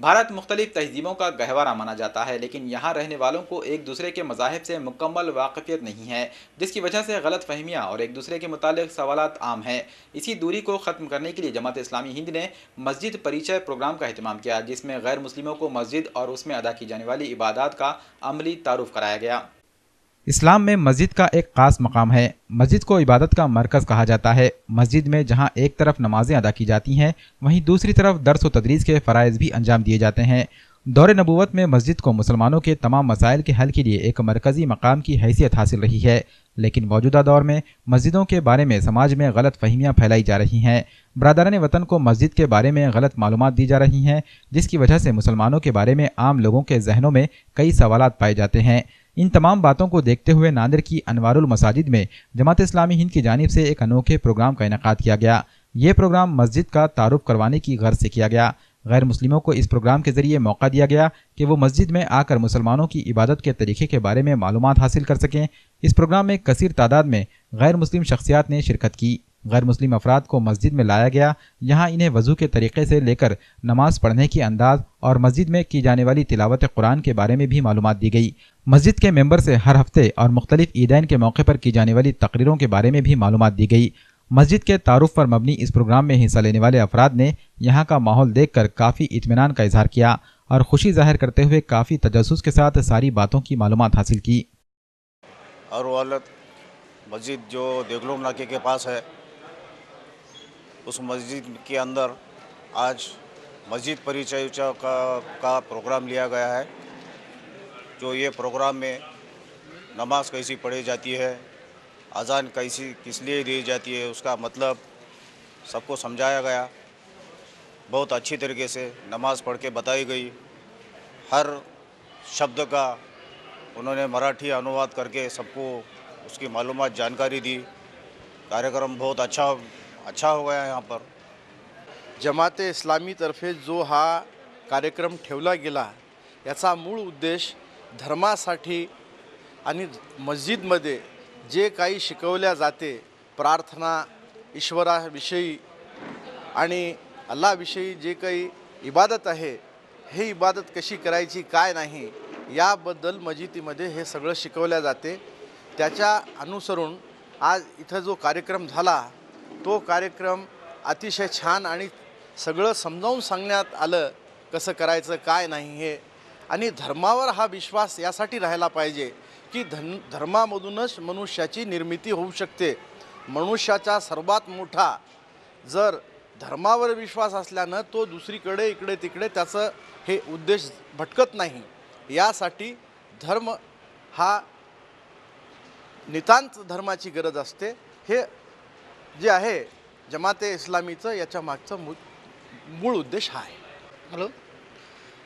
भारत मुख्तलिफ तहजीबों का गहवारा माना जाता है, लेकिन यहाँ रहने वालों को एक दूसरे के मज़ाहिब से मुकम्मल वाकफियत नहीं है, जिसकी वजह से गलत फहमियाँ और एक दूसरे के मुतालिक सवालात आम हैं। इसी दूरी को ख़त्म करने के लिए जमात इस्लामी हिंद ने मस्जिद परिचय प्रोग्राम का अहतमाम किया, जिसमें गैर मुस्लिमों को मस्जिद और उसमें अदा की जाने वाली इबादत का अमली तारुफ कराया गया। इस्लाम में मस्जिद का एक ख़ास मकाम है। मस्जिद को इबादत का मरकज़ कहा जाता है। मस्जिद में जहाँ एक तरफ नमाजें अदा की जाती हैं, वहीं दूसरी तरफ दर्स व तदरीस के फ़राइज़ भी अंजाम दिए जाते हैं। दौर नबूवत में मस्जिद को मुसलमानों के तमाम मसाइल के हल के लिए एक मरकज़ी मकाम की हैसियत हासिल रही है, लेकिन मौजूदा दौर में मस्जिदों के बारे में समाज में गलत फहमियाँ फैलाई जा रही हैं। बरादरान वतन को मस्जिद के बारे में गलत मालूमात दी जा रही हैं, जिसकी वजह से मुसलमानों के बारे में आम लोगों के जहनों में कई सवालात पाए जाते हैं। इन तमाम बातों को देखते हुए नांदेड़ की अनवारुल मसाजिद में जमात इस्लामी हिंद की जानिब से एक अनोखे प्रोग्राम का इनेकाद किया गया। ये प्रोग्राम मस्जिद का तारुफ करवाने की गर्ज से किया गया। गैर मुस्लिमों को इस प्रोग्राम के जरिए मौका दिया गया कि वो मस्जिद में आकर मुसलमानों की इबादत के तरीके के बारे में मालूमात हासिल कर सकें। इस प्रोग्राम में कसीर तादाद में गैर मुस्लिम शख्सियात ने शिरकत की। गैर मुस्लिम अफराद को मस्जिद में लाया गया। यहाँ इन्हें वज़ू के तरीक़े से लेकर नमाज पढ़ने की अंदाज और मस्जिद में की जाने वाली तिलावत कुरान के बारे में भी मालूमात दी गई। मस्जिद के मेंबर से हर हफ्ते और मुख्तलिफ ईदैन के मौके पर की जाने वाली तकरीरों के बारे में भी मालूमात दी गई। मस्जिद के तारुफ पर मबनी इस प्रोग्राम में हिस्सा लेने वाले अफराद ने यहाँ का माहौल देखकर काफ़ी इत्मीनान का इजहार किया और खुशी जाहिर करते हुए काफ़ी तजस्सुस के साथ सारी बातों की मालूमात हासिल की। और वालद मस्जिद जो देगलूर नाके के पास है, उस मस्जिद के अंदर आज मस्जिद परिचय का प्रोग्राम लिया गया है। जो ये प्रोग्राम में नमाज कैसी पढ़ी जाती है, अजान कैसी किस लिए दी जाती है, उसका मतलब सबको समझाया गया। बहुत अच्छी तरीके से नमाज पढ़ के बताई गई। हर शब्द का उन्होंने मराठी अनुवाद करके सबको उसकी मालूमात जानकारी दी। कार्यक्रम बहुत अच्छा हो गया यहाँ पर। जमाते इस्लामी तर्फे जो हा कार्यक्रम ठेवला गेला, याचा मूळ उद्देश धर्मासाठी आणि मस्जिदमध्ये जे काही शिकवल्या जाते, प्रार्थना, ईश्वराविषयी आणि अल्लाहविषयी जे काही इबादत आहे, हे इबादत कशी करायची काय नाही, याबद्दल मस्जिदीमध्ये हे सगळं शिकवल्या जाते। त्याच्या अनुसरून आज इथं जो कार्यक्रम झाला, तो कार्यक्रम अतिशय छान आणि सगळं समजावून सांगण्यात आलं कसं करायचं काय नाही हे। आणि धर्मावर हा विश्वास यासाठी राहायला पाहिजे की धर्मामधूनच मनुष्याची निर्मिती होऊ शकते। मनुष्याचा सर्वात मोठा जर धर्मावर विश्वास असल्यानं तो दुसरीकडे इकडे तिकडे त्याचं हे उद्देश भटकत नाही। यासाठी धर्म हा नितांत धर्माची गरज असते। हे जे आहे जमाते इस्लामीचं याच्या मागचा मूळ उद्देश हा आहे। हॅलो,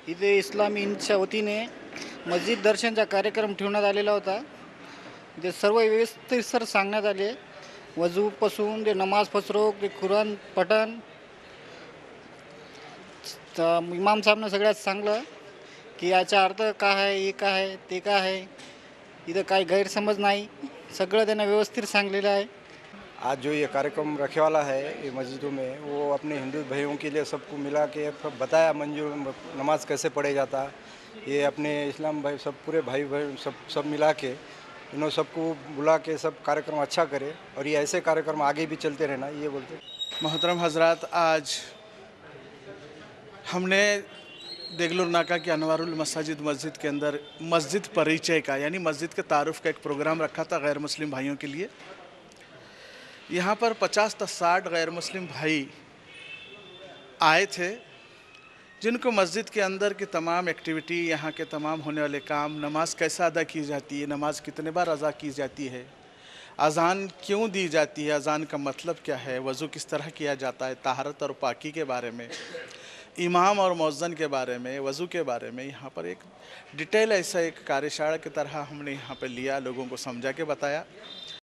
इथे इस्लामी हिंदच्या वतीने मस्जिद दर्शनचा कार्यक्रम ठेवण्यात आलेला होता। ते सर्व व्यवस्थित सांगण्यात आले, वजूपासून ते नमाज फसरोक ते कुराण पठण। तर इमाम साहेबनं सगळ्यात सांगलं की याचा अर्थ काय आहे, हे काय आहे, ते काय आहे, इथं काही गैरसमज नाही, सगळं त्यांना व्यवस्थित सांगलेलं आहे। आज जो ये कार्यक्रम रखे वाला है ये मस्जिदों में, वो अपने हिंदू भाइयों के लिए सबको मिला के बताया मंजूर नमाज कैसे पढ़े जाता। ये अपने इस्लाम भाई सब पूरे भाई सब मिला के इन्होंने सबको बुला के सब कार्यक्रम अच्छा करे और ये ऐसे कार्यक्रम आगे भी चलते रहना, ये बोलते। मोहतरम हजरात, आज हमने देगलूर नाका की अनवारुल मसाजिद मस्जिद के अंदर मस्जिद परिचय का यानी मस्जिद के तारुफ का एक प्रोग्राम रखा था गैर मुस्लिम भाइयों के लिए। यहाँ पर 50 से 60 गैर मुस्लिम भाई आए थे, जिनको मस्जिद के अंदर की तमाम एक्टिविटी, यहाँ के तमाम होने वाले काम, नमाज कैसे अदा की जाती है, नमाज कितने बार अदा की जाती है, अज़ान क्यों दी जाती है, अज़ान का मतलब क्या है, वज़ू किस तरह किया जाता है, ताहरत और पाकी के बारे में, इमाम और मौज़न के बारे में, वज़ू के बारे में यहाँ पर एक डिटेल ऐसा एक कार्यशाला की तरह हमने यहाँ पर लिया, लोगों को समझा के बताया।